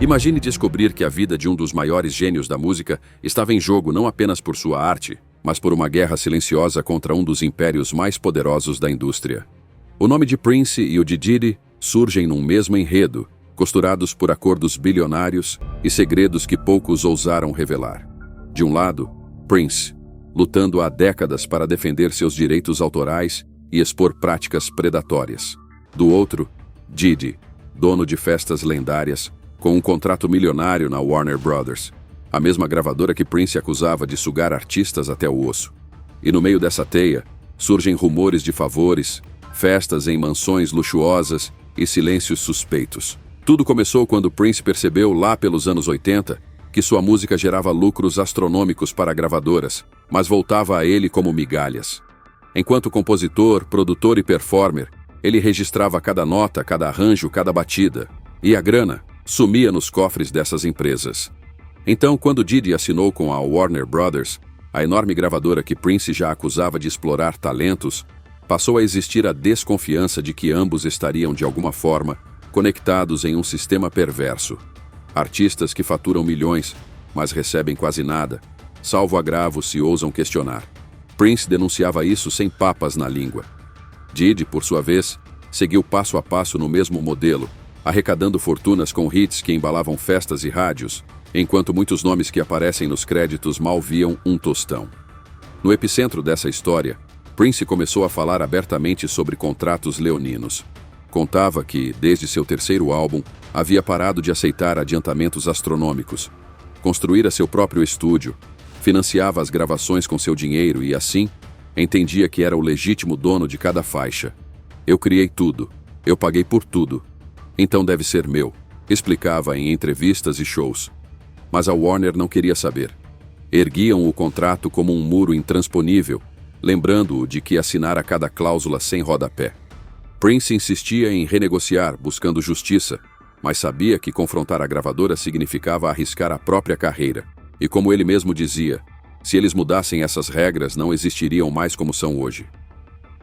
Imagine descobrir que a vida de um dos maiores gênios da música estava em jogo não apenas por sua arte, mas por uma guerra silenciosa contra um dos impérios mais poderosos da indústria. O nome de Prince e o de Diddy surgem num mesmo enredo, costurados por acordos bilionários e segredos que poucos ousaram revelar. De um lado, Prince, lutando há décadas para defender seus direitos autorais e expor práticas predatórias. Do outro, Diddy, dono de festas lendárias, com um contrato milionário na Warner Brothers, a mesma gravadora que Prince acusava de sugar artistas até o osso. E no meio dessa teia, surgem rumores de favores, festas em mansões luxuosas e silêncios suspeitos. Tudo começou quando Prince percebeu, lá pelos anos 80, que sua música gerava lucros astronômicos para gravadoras, mas voltava a ele como migalhas. Enquanto compositor, produtor e performer, ele registrava cada nota, cada arranjo, cada batida. E a grana sumia nos cofres dessas empresas. Então, quando Diddy assinou com a Warner Brothers, a enorme gravadora que Prince já acusava de explorar talentos, passou a existir a desconfiança de que ambos estariam, de alguma forma, conectados em um sistema perverso. Artistas que faturam milhões, mas recebem quase nada, salvo agravos se ousam questionar. Prince denunciava isso sem papas na língua. Diddy, por sua vez, seguiu passo a passo no mesmo modelo, arrecadando fortunas com hits que embalavam festas e rádios, enquanto muitos nomes que aparecem nos créditos mal viam um tostão. No epicentro dessa história, Prince começou a falar abertamente sobre contratos leoninos. Contava que, desde seu terceiro álbum, havia parado de aceitar adiantamentos astronômicos, construíra seu próprio estúdio, financiava as gravações com seu dinheiro e, assim, entendia que era o legítimo dono de cada faixa. Eu criei tudo, eu paguei por tudo, então deve ser meu, explicava em entrevistas e shows. Mas a Warner não queria saber. Erguiam o contrato como um muro intransponível, lembrando-o de que assinara cada cláusula sem rodapé. Prince insistia em renegociar, buscando justiça, mas sabia que confrontar a gravadora significava arriscar a própria carreira. E como ele mesmo dizia, se eles mudassem essas regras, não existiriam mais como são hoje.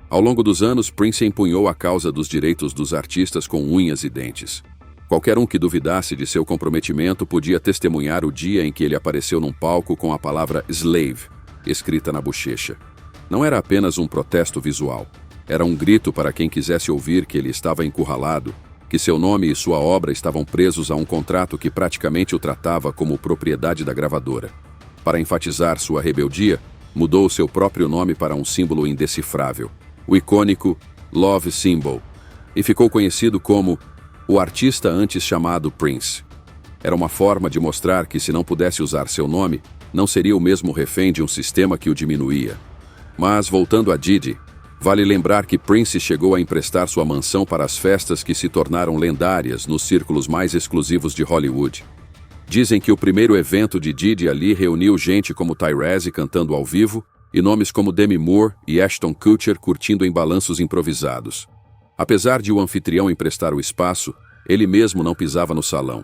Ao longo dos anos, Prince empunhou a causa dos direitos dos artistas com unhas e dentes. Qualquer um que duvidasse de seu comprometimento podia testemunhar o dia em que ele apareceu num palco com a palavra slave escrita na bochecha. Não era apenas um protesto visual. Era um grito para quem quisesse ouvir que ele estava encurralado, que seu nome e sua obra estavam presos a um contrato que praticamente o tratava como propriedade da gravadora. Para enfatizar sua rebeldia, mudou seu próprio nome para um símbolo indecifrável, o icônico Love Symbol, e ficou conhecido como o artista antes chamado Prince. Era uma forma de mostrar que, se não pudesse usar seu nome, não seria o mesmo refém de um sistema que o diminuía. Mas, voltando a Diddy, vale lembrar que Prince chegou a emprestar sua mansão para as festas que se tornaram lendárias nos círculos mais exclusivos de Hollywood. Dizem que o primeiro evento de Diddy ali reuniu gente como Tyrese cantando ao vivo e nomes como Demi Moore e Ashton Kutcher curtindo em balanços improvisados. Apesar de o anfitrião emprestar o espaço, ele mesmo não pisava no salão.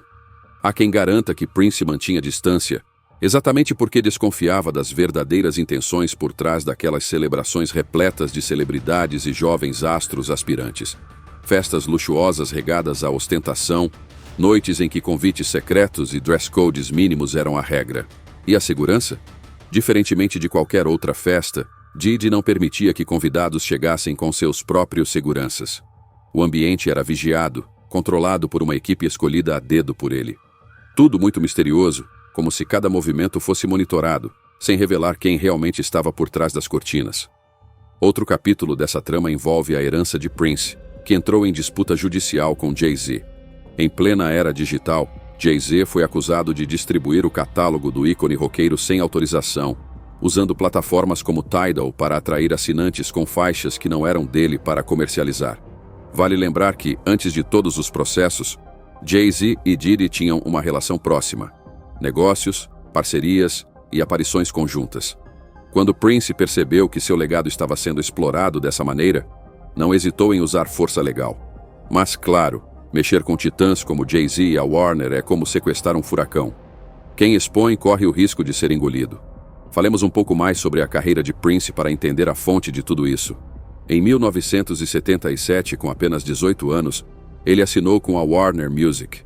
Há quem garanta que Prince mantinha distância, exatamente porque desconfiava das verdadeiras intenções por trás daquelas celebrações repletas de celebridades e jovens astros aspirantes. Festas luxuosas regadas à ostentação, noites em que convites secretos e dress codes mínimos eram a regra. E a segurança? Diferentemente de qualquer outra festa, Diddy não permitia que convidados chegassem com seus próprios seguranças. O ambiente era vigiado, controlado por uma equipe escolhida a dedo por ele. Tudo muito misterioso, como se cada movimento fosse monitorado, sem revelar quem realmente estava por trás das cortinas. Outro capítulo dessa trama envolve a herança de Prince, que entrou em disputa judicial com Jay-Z. Em plena era digital, Jay-Z foi acusado de distribuir o catálogo do ícone roqueiro sem autorização, usando plataformas como Tidal para atrair assinantes com faixas que não eram dele para comercializar. Vale lembrar que, antes de todos os processos, Jay-Z e Diddy tinham uma relação próxima. Negócios, parcerias e aparições conjuntas. Quando Prince percebeu que seu legado estava sendo explorado dessa maneira, não hesitou em usar força legal. Mas, claro, mexer com titãs como Jay-Z e a Warner é como sequestrar um furacão. Quem expõe corre o risco de ser engolido. Falemos um pouco mais sobre a carreira de Prince para entender a fonte de tudo isso. Em 1977, com apenas 18 anos, ele assinou com a Warner Music.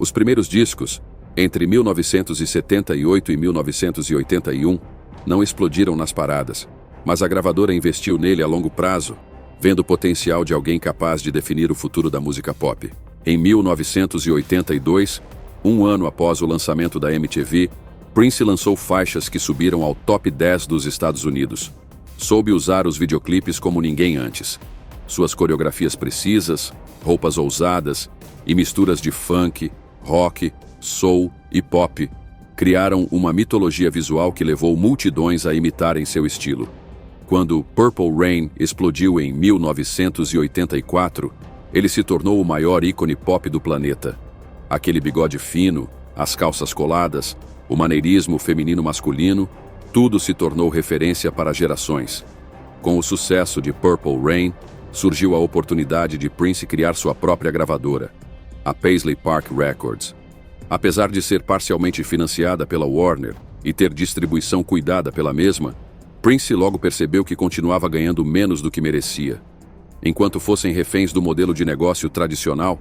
Os primeiros discos, entre 1978 e 1981, não explodiram nas paradas, mas a gravadora investiu nele a longo prazo, vendo o potencial de alguém capaz de definir o futuro da música pop. Em 1982, um ano após o lançamento da MTV, Prince lançou faixas que subiram ao top 10 dos Estados Unidos. Soube usar os videoclipes como ninguém antes. Suas coreografias precisas, roupas ousadas e misturas de funk, rock, soul e pop criaram uma mitologia visual que levou multidões a imitarem seu estilo. Quando Purple Rain explodiu em 1984, ele se tornou o maior ícone pop do planeta. Aquele bigode fino, as calças coladas, o maneirismo feminino-masculino, tudo se tornou referência para gerações. Com o sucesso de Purple Rain, surgiu a oportunidade de Prince criar sua própria gravadora, a Paisley Park Records. Apesar de ser parcialmente financiada pela Warner e ter distribuição cuidada pela mesma, Prince logo percebeu que continuava ganhando menos do que merecia. Enquanto fossem reféns do modelo de negócio tradicional,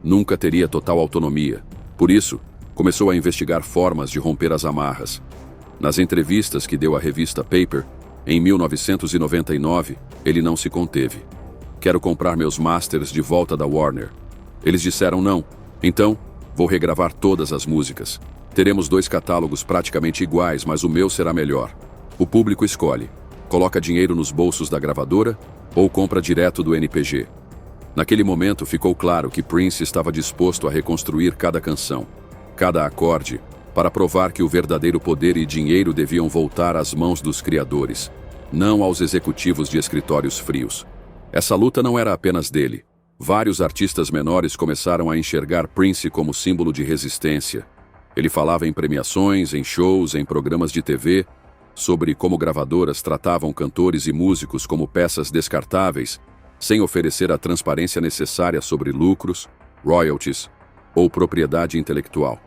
nunca teria total autonomia. Por isso, começou a investigar formas de romper as amarras. Nas entrevistas que deu à revista Paper, em 1999, ele não se conteve. Quero comprar meus masters de volta da Warner. Eles disseram não. Então, vou regravar todas as músicas. Teremos 2 catálogos praticamente iguais, mas o meu será melhor. O público escolhe. Coloca dinheiro nos bolsos da gravadora ou compra direto do NPG. Naquele momento ficou claro que Prince estava disposto a reconstruir cada canção, cada acorde, para provar que o verdadeiro poder e dinheiro deviam voltar às mãos dos criadores, não aos executivos de escritórios frios. Essa luta não era apenas dele. Vários artistas menores começaram a enxergar Prince como símbolo de resistência. Ele falava em premiações, em shows, em programas de TV, sobre como gravadoras tratavam cantores e músicos como peças descartáveis, sem oferecer a transparência necessária sobre lucros, royalties ou propriedade intelectual.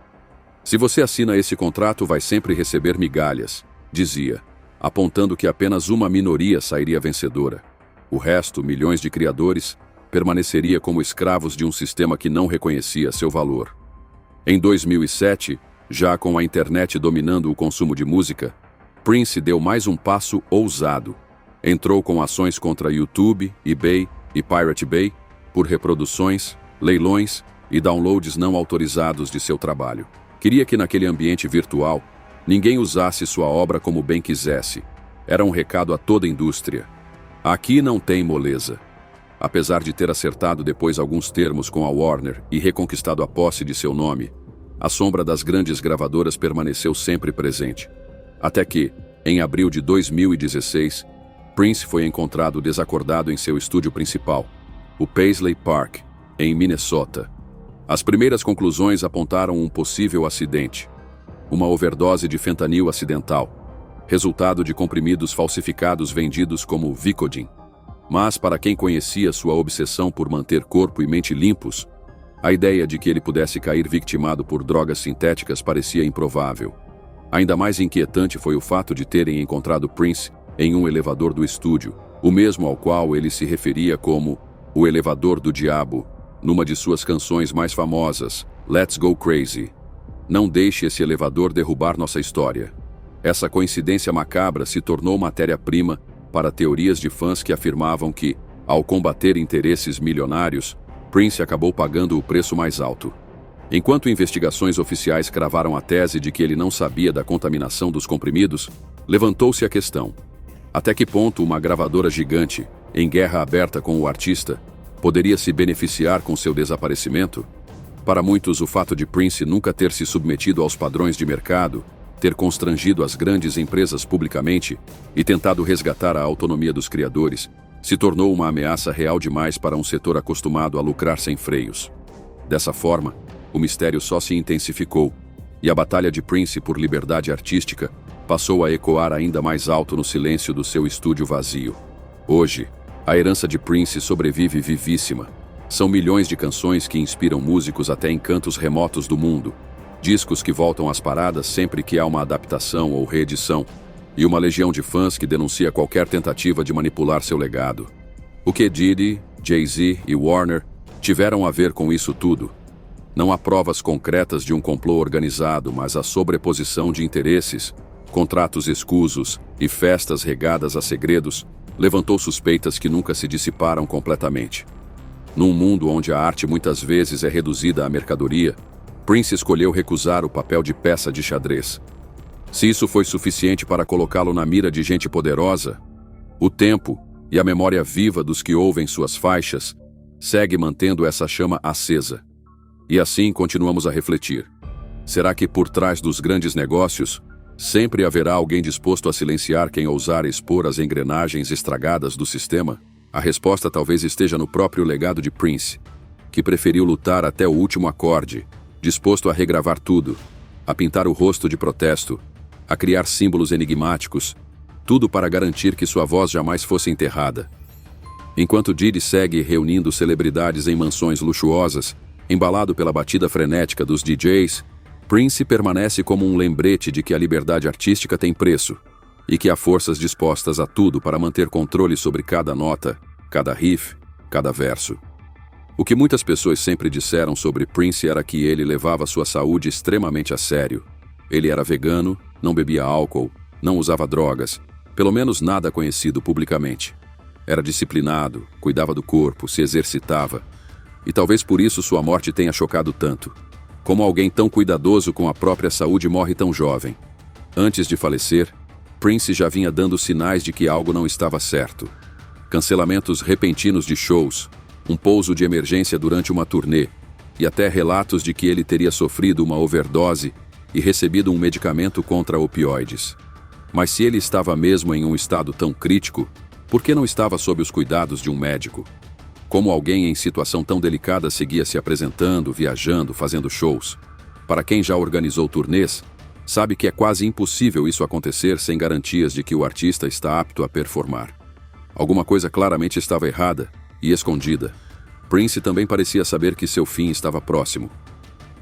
Se você assina esse contrato, vai sempre receber migalhas, dizia, apontando que apenas uma minoria sairia vencedora. O resto, milhões de criadores, permaneceria como escravos de um sistema que não reconhecia seu valor. Em 2007, já com a internet dominando o consumo de música, Prince deu mais um passo ousado. Entrou com ações contra YouTube, eBay e Pirate Bay por reproduções, leilões e downloads não autorizados de seu trabalho. Queria que naquele ambiente virtual, ninguém usasse sua obra como bem quisesse. Era um recado a toda a indústria. Aqui não tem moleza. Apesar de ter acertado depois alguns termos com a Warner e reconquistado a posse de seu nome, a sombra das grandes gravadoras permaneceu sempre presente. Até que, em abril de 2016, Prince foi encontrado desacordado em seu estúdio principal, o Paisley Park, em Minnesota. As primeiras conclusões apontaram um possível acidente, uma overdose de fentanil acidental, resultado de comprimidos falsificados vendidos como Vicodin. Mas para quem conhecia sua obsessão por manter corpo e mente limpos, a ideia de que ele pudesse cair vitimado por drogas sintéticas parecia improvável. Ainda mais inquietante foi o fato de terem encontrado Prince em um elevador do estúdio, o mesmo ao qual ele se referia como o elevador do diabo, numa de suas canções mais famosas, Let's Go Crazy. Não deixe esse elevador derrubar nossa história. Essa coincidência macabra se tornou matéria-prima para teorias de fãs que afirmavam que, ao combater interesses milionários, Prince acabou pagando o preço mais alto. Enquanto investigações oficiais cravaram a tese de que ele não sabia da contaminação dos comprimidos, levantou-se a questão: até que ponto uma gravadora gigante, em guerra aberta com o artista, poderia se beneficiar com seu desaparecimento? Para muitos, o fato de Prince nunca ter se submetido aos padrões de mercado, ter constrangido as grandes empresas publicamente e tentado resgatar a autonomia dos criadores, se tornou uma ameaça real demais para um setor acostumado a lucrar sem freios. Dessa forma, o mistério só se intensificou, e a batalha de Prince por liberdade artística passou a ecoar ainda mais alto no silêncio do seu estúdio vazio. Hoje, a herança de Prince sobrevive vivíssima. São milhões de canções que inspiram músicos até em cantos remotos do mundo, discos que voltam às paradas sempre que há uma adaptação ou reedição, e uma legião de fãs que denuncia qualquer tentativa de manipular seu legado. O que Diddy, Jay-Z e Warner tiveram a ver com isso tudo? Não há provas concretas de um complô organizado, mas a sobreposição de interesses, contratos escusos e festas regadas a segredos levantou suspeitas que nunca se dissiparam completamente. Num mundo onde a arte muitas vezes é reduzida à mercadoria, Prince escolheu recusar o papel de peça de xadrez. Se isso foi suficiente para colocá-lo na mira de gente poderosa, o tempo e a memória viva dos que ouvem suas faixas segue mantendo essa chama acesa. E assim continuamos a refletir. Será que por trás dos grandes negócios sempre haverá alguém disposto a silenciar quem ousar expor as engrenagens estragadas do sistema? A resposta talvez esteja no próprio legado de Prince, que preferiu lutar até o último acorde, disposto a regravar tudo, a pintar o rosto de protesto, a criar símbolos enigmáticos, tudo para garantir que sua voz jamais fosse enterrada. Enquanto Diddy segue reunindo celebridades em mansões luxuosas, embalado pela batida frenética dos DJs, Prince permanece como um lembrete de que a liberdade artística tem preço e que há forças dispostas a tudo para manter controle sobre cada nota, cada riff, cada verso. O que muitas pessoas sempre disseram sobre Prince era que ele levava sua saúde extremamente a sério. Ele era vegano, não bebia álcool, não usava drogas, pelo menos nada conhecido publicamente. Era disciplinado, cuidava do corpo, se exercitava. E talvez por isso sua morte tenha chocado tanto. Como alguém tão cuidadoso com a própria saúde morre tão jovem? Antes de falecer, Prince já vinha dando sinais de que algo não estava certo. Cancelamentos repentinos de shows, um pouso de emergência durante uma turnê, e até relatos de que ele teria sofrido uma overdose e recebido um medicamento contra opioides. Mas se ele estava mesmo em um estado tão crítico, por que não estava sob os cuidados de um médico? Como alguém em situação tão delicada seguia se apresentando, viajando, fazendo shows? Para quem já organizou turnês, sabe que é quase impossível isso acontecer sem garantias de que o artista está apto a performar. Alguma coisa claramente estava errada e escondida. Prince também parecia saber que seu fim estava próximo.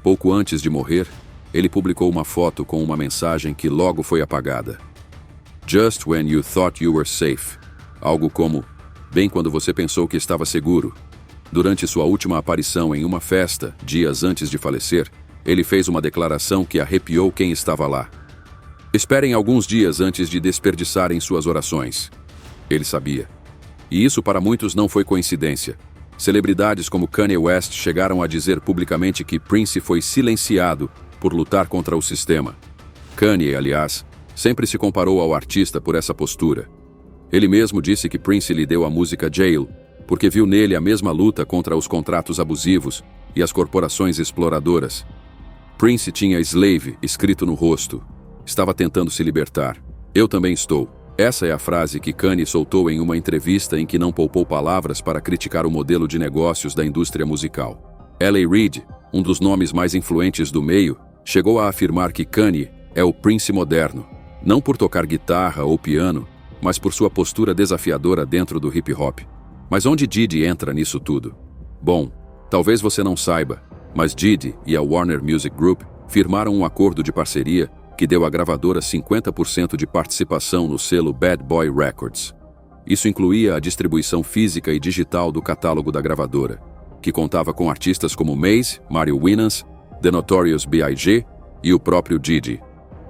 Pouco antes de morrer, ele publicou uma foto com uma mensagem que logo foi apagada. Just when you thought you were safe. Algo como, bem quando você pensou que estava seguro. Durante sua última aparição em uma festa, dias antes de falecer, ele fez uma declaração que arrepiou quem estava lá. Esperem alguns dias antes de desperdiçarem suas orações. Ele sabia. E isso para muitos não foi coincidência. Celebridades como Kanye West chegaram a dizer publicamente que Prince foi silenciado por lutar contra o sistema. Kanye, aliás, sempre se comparou ao artista por essa postura. Ele mesmo disse que Prince lhe deu a música Jail, porque viu nele a mesma luta contra os contratos abusivos e as corporações exploradoras. Prince tinha Slave escrito no rosto. Estava tentando se libertar. Eu também estou. Essa é a frase que Kanye soltou em uma entrevista em que não poupou palavras para criticar o modelo de negócios da indústria musical. L.A. Reid, um dos nomes mais influentes do meio, chegou a afirmar que Kanye é o Prince moderno, não por tocar guitarra ou piano, mas por sua postura desafiadora dentro do hip-hop. Mas onde Diddy entra nisso tudo? Bom, talvez você não saiba, mas Diddy e a Warner Music Group firmaram um acordo de parceria que deu à gravadora 50% de participação no selo Bad Boy Records. Isso incluía a distribuição física e digital do catálogo da gravadora, que contava com artistas como Maze, Mario Winans, The Notorious B.I.G. e o próprio Diddy.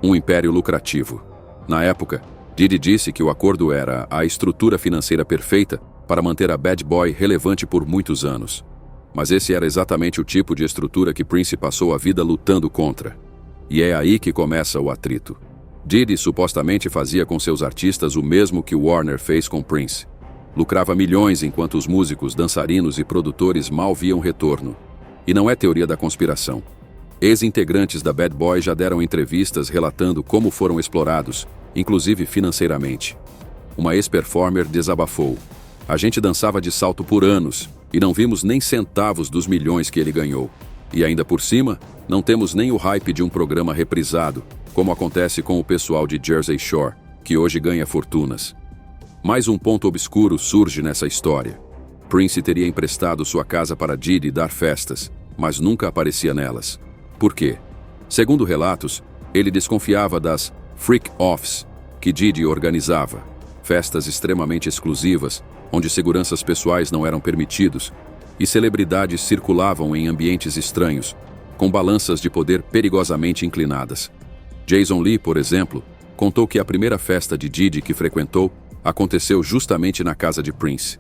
Um império lucrativo. Na época, Diddy disse que o acordo era a estrutura financeira perfeita para manter a Bad Boy relevante por muitos anos. Mas esse era exatamente o tipo de estrutura que Prince passou a vida lutando contra. E é aí que começa o atrito. Diddy supostamente fazia com seus artistas o mesmo que Warner fez com Prince. Lucrava milhões enquanto os músicos, dançarinos e produtores mal viam retorno. E não é teoria da conspiração. Ex-integrantes da Bad Boy já deram entrevistas relatando como foram explorados, inclusive financeiramente. Uma ex-performer desabafou. A gente dançava de salto por anos e não vimos nem centavos dos milhões que ele ganhou. E ainda por cima, não temos nem o hype de um programa reprisado, como acontece com o pessoal de Jersey Shore, que hoje ganha fortunas. Mais um ponto obscuro surge nessa história. Prince teria emprestado sua casa para Diddy dar festas, mas nunca aparecia nelas. Por quê? Segundo relatos, ele desconfiava das freak-offs que Diddy organizava, festas extremamente exclusivas, onde seguranças pessoais não eram permitidos, e celebridades circulavam em ambientes estranhos, com balanças de poder perigosamente inclinadas. Jason Lee, por exemplo, contou que a primeira festa de Diddy que frequentou aconteceu justamente na casa de Prince.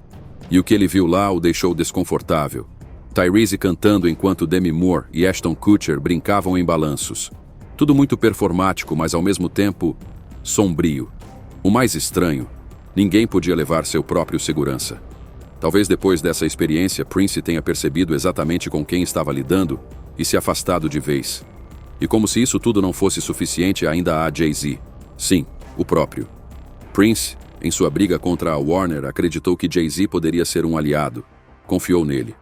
E o que ele viu lá o deixou desconfortável. Tyrese cantando enquanto Demi Moore e Ashton Kutcher brincavam em balanços. Tudo muito performático, mas ao mesmo tempo sombrio. O mais estranho, ninguém podia levar seu próprio segurança. Talvez depois dessa experiência, Prince tenha percebido exatamente com quem estava lidando e se afastado de vez. E como se isso tudo não fosse suficiente, ainda há Jay-Z. Sim, o próprio. Prince, em sua briga contra a Warner, acreditou que Jay-Z poderia ser um aliado. Confiou nele.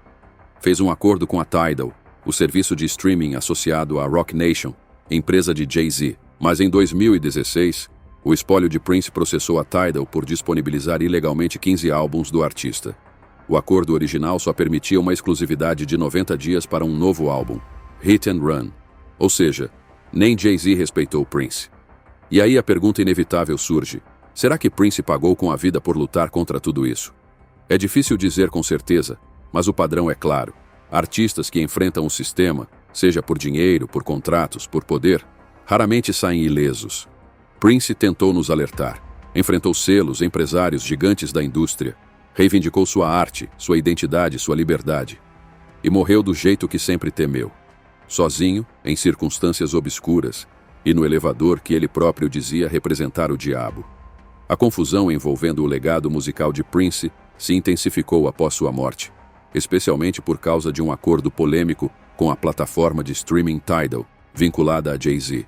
Fez um acordo com a Tidal, o serviço de streaming associado à Roc Nation, empresa de Jay-Z. Mas em 2016, o espólio de Prince processou a Tidal por disponibilizar ilegalmente 15 álbuns do artista. O acordo original só permitia uma exclusividade de 90 dias para um novo álbum, Hit and Run. Ou seja, nem Jay-Z respeitou Prince. E aí a pergunta inevitável surge: será que Prince pagou com a vida por lutar contra tudo isso? É difícil dizer com certeza, mas o padrão é claro. Artistas que enfrentam o sistema, seja por dinheiro, por contratos, por poder, raramente saem ilesos. Prince tentou nos alertar. Enfrentou selos, empresários, gigantes da indústria. Reivindicou sua arte, sua identidade, sua liberdade. E morreu do jeito que sempre temeu. Sozinho, em circunstâncias obscuras, e no elevador que ele próprio dizia representar o diabo. A confusão envolvendo o legado musical de Prince se intensificou após sua morte, especialmente por causa de um acordo polêmico com a plataforma de streaming Tidal, vinculada a Jay-Z.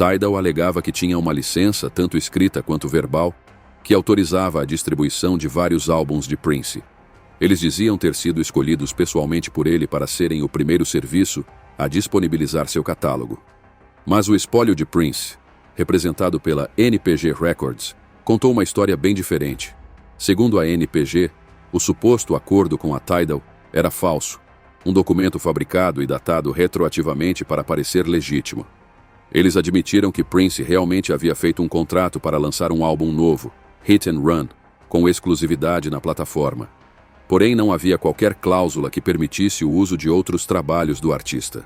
Tidal alegava que tinha uma licença, tanto escrita quanto verbal, que autorizava a distribuição de vários álbuns de Prince. Eles diziam ter sido escolhidos pessoalmente por ele para serem o primeiro serviço a disponibilizar seu catálogo. Mas o espólio de Prince, representado pela NPG Records, contou uma história bem diferente. Segundo a NPG, o suposto acordo com a Tidal era falso, um documento fabricado e datado retroativamente para parecer legítimo. Eles admitiram que Prince realmente havia feito um contrato para lançar um álbum novo, Hit and Run, com exclusividade na plataforma. Porém, não havia qualquer cláusula que permitisse o uso de outros trabalhos do artista.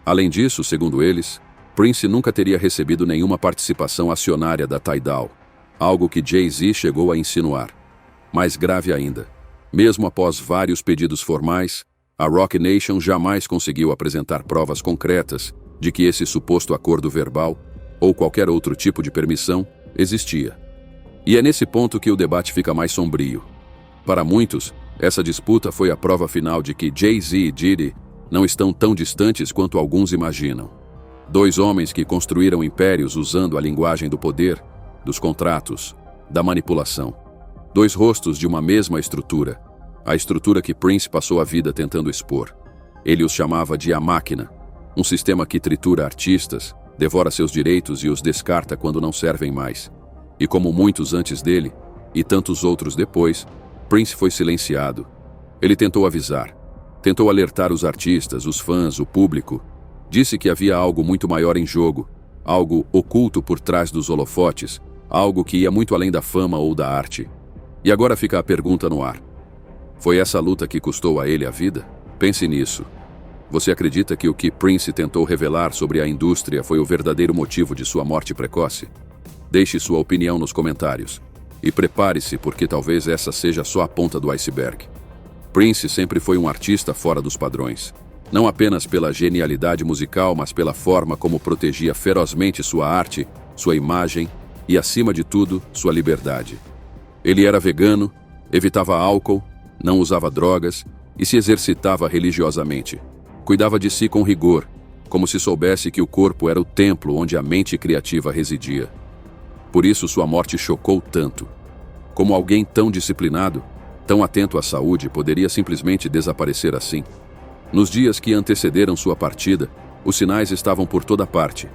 Além disso, segundo eles, Prince nunca teria recebido nenhuma participação acionária da Tidal, algo que Jay-Z chegou a insinuar. Mais grave ainda, mesmo após vários pedidos formais, a Roc Nation jamais conseguiu apresentar provas concretas de que esse suposto acordo verbal, ou qualquer outro tipo de permissão, existia. E é nesse ponto que o debate fica mais sombrio. Para muitos, essa disputa foi a prova final de que Jay-Z e Diddy não estão tão distantes quanto alguns imaginam. Dois homens que construíram impérios usando a linguagem do poder, dos contratos, da manipulação. Dois rostos de uma mesma estrutura, a estrutura que Prince passou a vida tentando expor. Ele os chamava de a máquina, um sistema que tritura artistas, devora seus direitos e os descarta quando não servem mais. E como muitos antes dele, e tantos outros depois, Prince foi silenciado. Ele tentou avisar, tentou alertar os artistas, os fãs, o público. Disse que havia algo muito maior em jogo, algo oculto por trás dos holofotes, algo que ia muito além da fama ou da arte. E agora fica a pergunta no ar. Foi essa luta que custou a ele a vida? Pense nisso. Você acredita que o que Prince tentou revelar sobre a indústria foi o verdadeiro motivo de sua morte precoce? Deixe sua opinião nos comentários. E prepare-se, porque talvez essa seja só a ponta do iceberg. Prince sempre foi um artista fora dos padrões. Não apenas pela genialidade musical, mas pela forma como protegia ferozmente sua arte, sua imagem e, acima de tudo, sua liberdade. Ele era vegano, evitava álcool, não usava drogas e se exercitava religiosamente. Cuidava de si com rigor, como se soubesse que o corpo era o templo onde a mente criativa residia. Por isso sua morte chocou tanto. Como alguém tão disciplinado, tão atento à saúde, poderia simplesmente desaparecer assim? Nos dias que antecederam sua partida, os sinais estavam por toda parte.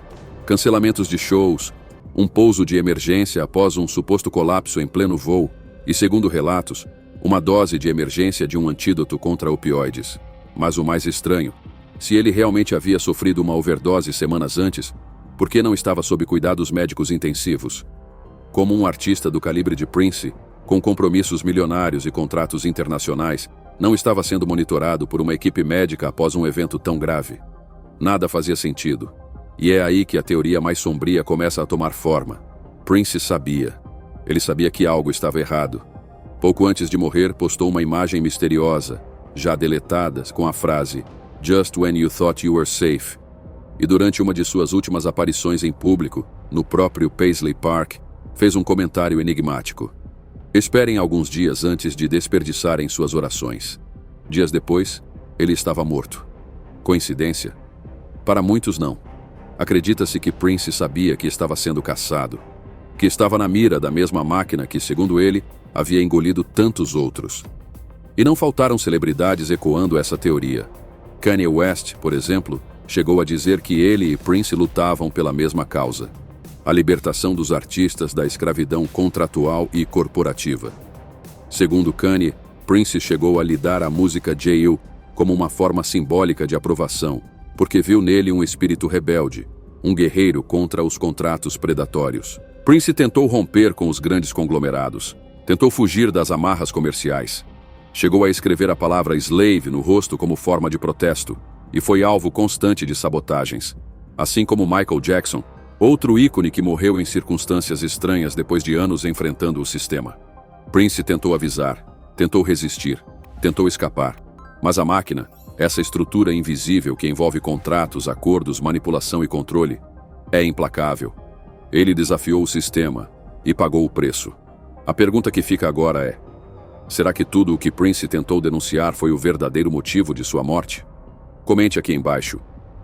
Cancelamentos de shows, um pouso de emergência após um suposto colapso em pleno voo e, segundo relatos, uma dose de emergência de um antídoto contra opioides. Mas o mais estranho, se ele realmente havia sofrido uma overdose semanas antes, por que não estava sob cuidados médicos intensivos? Como um artista do calibre de Prince, com compromissos milionários e contratos internacionais, não estava sendo monitorado por uma equipe médica após um evento tão grave? Nada fazia sentido. E é aí que a teoria mais sombria começa a tomar forma. Prince sabia. Ele sabia que algo estava errado. Pouco antes de morrer, postou uma imagem misteriosa, já deletada, com a frase "Just when you thought you were safe". E durante uma de suas últimas aparições em público, no próprio Paisley Park, fez um comentário enigmático. Esperem alguns dias antes de desperdiçarem suas orações. Dias depois, ele estava morto. Coincidência? Para muitos, não. Acredita-se que Prince sabia que estava sendo caçado, que estava na mira da mesma máquina que, segundo ele, havia engolido tantos outros. E não faltaram celebridades ecoando essa teoria. Kanye West, por exemplo, chegou a dizer que ele e Prince lutavam pela mesma causa: a libertação dos artistas da escravidão contratual e corporativa. Segundo Kanye, Prince chegou a lhe dar a música Jail como uma forma simbólica de aprovação, porque viu nele um espírito rebelde, um guerreiro contra os contratos predatórios. Prince tentou romper com os grandes conglomerados, tentou fugir das amarras comerciais. Chegou a escrever a palavra slave no rosto como forma de protesto, e foi alvo constante de sabotagens. Assim como Michael Jackson, outro ícone que morreu em circunstâncias estranhas depois de anos enfrentando o sistema. Prince tentou avisar, tentou resistir, tentou escapar. Mas a máquina, essa estrutura invisível que envolve contratos, acordos, manipulação e controle, é implacável. Ele desafiou o sistema e pagou o preço. A pergunta que fica agora é: será que tudo o que Prince tentou denunciar foi o verdadeiro motivo de sua morte? Comente aqui embaixo.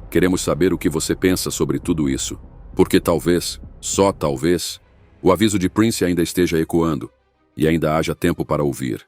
Queremos saber o que você pensa sobre tudo isso. Porque talvez, só talvez, o aviso de Prince ainda esteja ecoando e ainda haja tempo para ouvir.